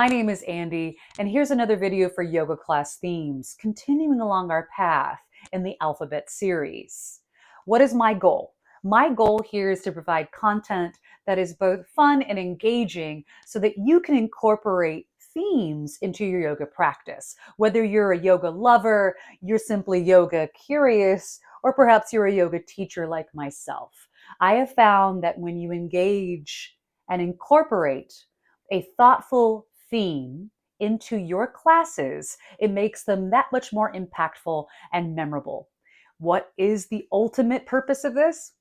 My name is Andy, and here's another video for yoga class themes, continuing along our path in the alphabet series. What is my goal? My goal here is to provide content that is both fun and engaging so that you can incorporate themes into your yoga practice. Whether you're a yoga lover, you're simply yoga curious, or perhaps you're a yoga teacher like myself. I have found that when you engage and incorporate a thoughtful theme into your classes, it makes them that much more impactful and memorable. What is the ultimate purpose of this?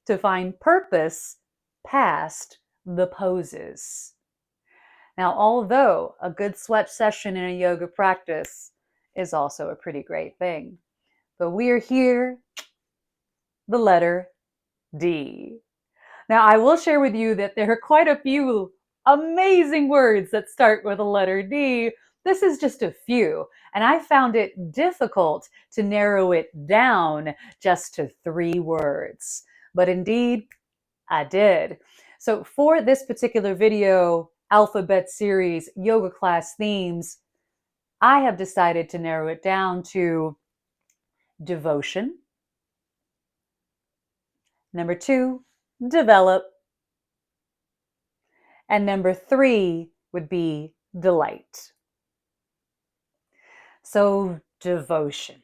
To find purpose past the poses. Now, although a good sweat session in a yoga practice is also a pretty great thing, but we are here, the letter D. Now, I will share with you that there are quite a few amazing words that start with the letter D. This is just a few, and I found it difficult to narrow it down just to 3 words. But indeed, I did. So for this particular video, alphabet series, yoga class themes, I have decided to narrow it down to devotion. Number 2, develop. And number 3 would be delight. So devotion.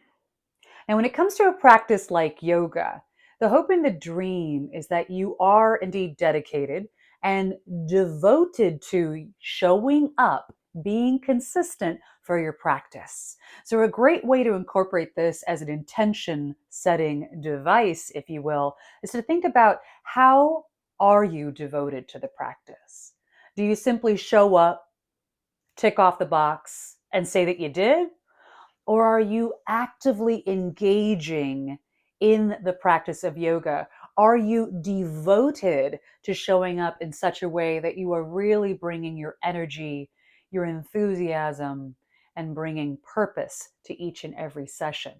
And when it comes to a practice like yoga, the hope and the dream is that you are indeed dedicated and devoted to showing up, being consistent for your practice. So a great way to incorporate this as an intention setting device, if you will, is to think about how are you devoted to the practice? Do you simply show up, tick off the box, and say that you did? Or are you actively engaging in the practice of yoga? Are you devoted to showing up in such a way that you are really bringing your energy, your enthusiasm, and bringing purpose to each and every session?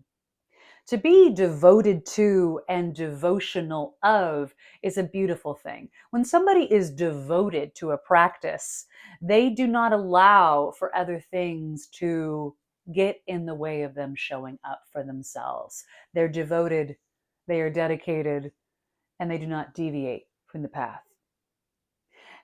To be devoted to and devotional of is a beautiful thing. When somebody is devoted to a practice, they do not allow for other things to get in the way of them showing up for themselves. They're devoted, they are dedicated, and they do not deviate from the path.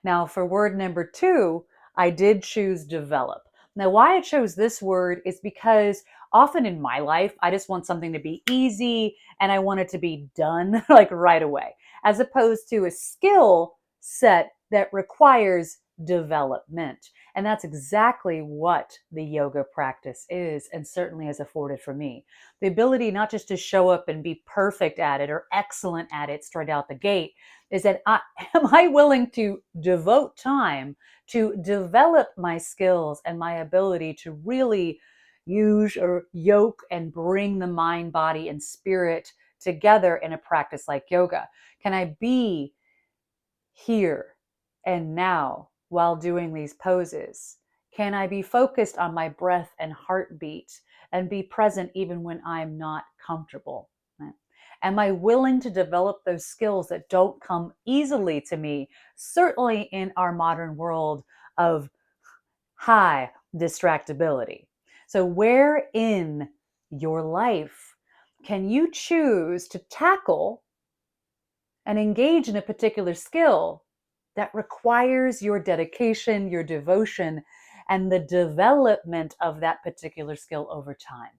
Now, for word number 2, I did choose develop. Now, why I chose this word is because often in my life, I just want something to be easy and I want it to be done like right away, as opposed to a skill set that requires development. And that's exactly what the yoga practice is, and certainly has afforded for me. The ability not just to show up and be perfect at it or excellent at it straight out the gate, is that am I willing to devote time to develop my skills and my ability to really use or yoke and bring the mind, body, and spirit together in a practice like yoga? Can I be here and now while doing these poses? Can I be focused on my breath and heartbeat and be present even when I'm not comfortable? Am I willing to develop those skills that don't come easily to me, certainly in our modern world of high distractibility? So where in your life can you choose to tackle and engage in a particular skill that requires your dedication, your devotion, and the development of that particular skill over time?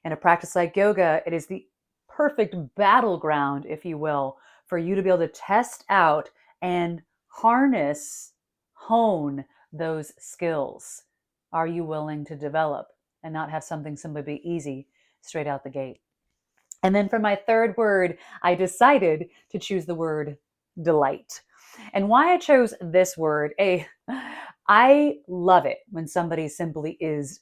In a practice like yoga, it is the perfect battleground, if you will, for you to be able to test out and harness, hone those skills. Are you willing to develop and not have something simply be easy straight out the gate? And then for my 3rd word, I decided to choose the word delight. And why I chose this word, I love it when somebody simply is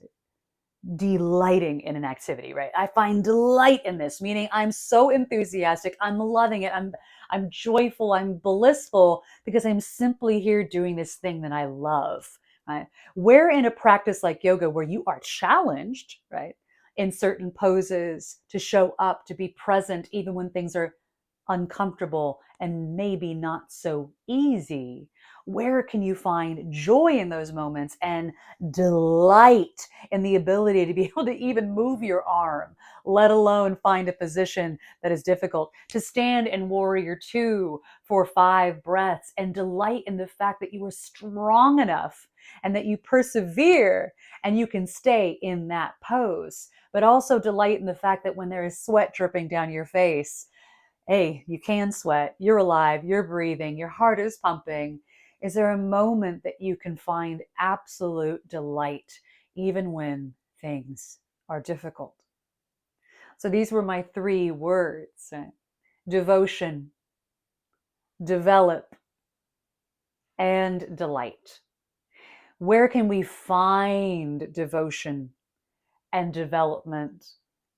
delighting in an activity, right? I find delight in this, meaning I'm so enthusiastic, I'm loving it, I'm joyful, I'm blissful because I'm simply here doing this thing that I love. Right? Where in a practice like yoga where you are challenged, right, in certain poses to show up, to be present even when things are uncomfortable and maybe not so easy, Where can you find joy in those moments and delight in the ability to be able to even move your arm, let alone find a position that is difficult, to stand in warrior two for 5 breaths and delight in the fact that you are strong enough and that you persevere and you can stay in that pose, but also delight in the fact that when there is sweat dripping down your face, hey, you can sweat, you're alive, you're breathing, your heart is pumping. Is there a moment that you can find absolute delight even when things are difficult? So these were my 3 words: devotion, develop, and delight. Where can we find devotion and development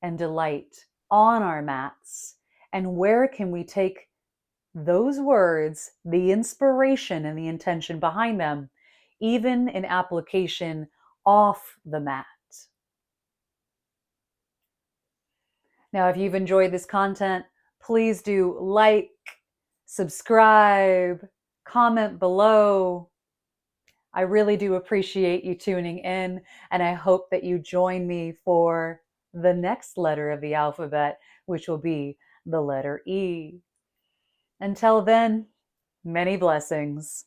and delight on our mats? And where can we take those words, the inspiration and the intention behind them, even in application off the mat? Now, if you've enjoyed this content, please do like, subscribe, comment below. I really do appreciate you tuning in, and I hope that you join me for the next letter of the alphabet, which will be the letter E. Until then, many blessings.